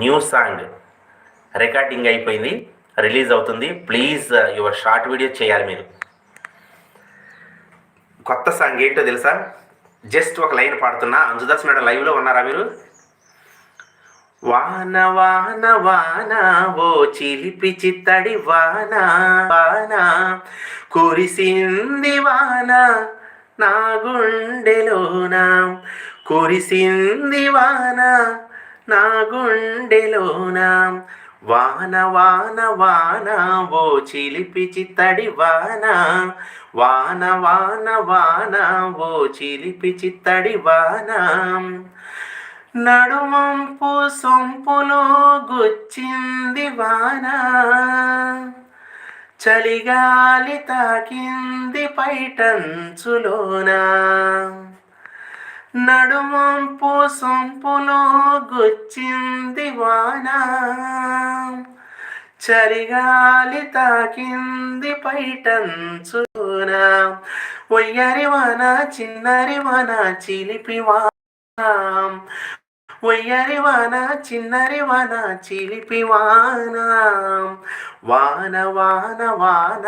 New song recording అయిపోయింది, release అవుతుంది. Please your short video చేయాలి మీరు. కొత్త సాంగ్ ఏంటో తెలుసా? జస్ట్ ఒక లైన్ పాడుతున్నా. అంజుదాస్ మేడం లైవ్లో ఉన్నారా మీరు? వాన వాన వాన ఓ చిలిపి చిత్తడి వాన వాన కురిసింది వాన నా గుండెలోన, కురిసింది వాన నా గుండెలోన. వాన వాన వాన ఓ చిలిపి చిత్తడి వాన, వాన వాన వాన ఓ చిలిపి చిత్తడి వాన. నడుమంపు సొంపులో గుచ్చింది వాన, చలిగాలి తాకింది పైటంచులోన. నడుమంపు సొంపులో గుచ్చింది వాన, చలిగాలి తాకింది పైటంచులోన. ఒయ్యరి వాన చిన్నరి వాన చిలిపి వాన, ఒయ్యరి వాన చిన్నరి వాన చిలిపి వాన. వాన వాన వాన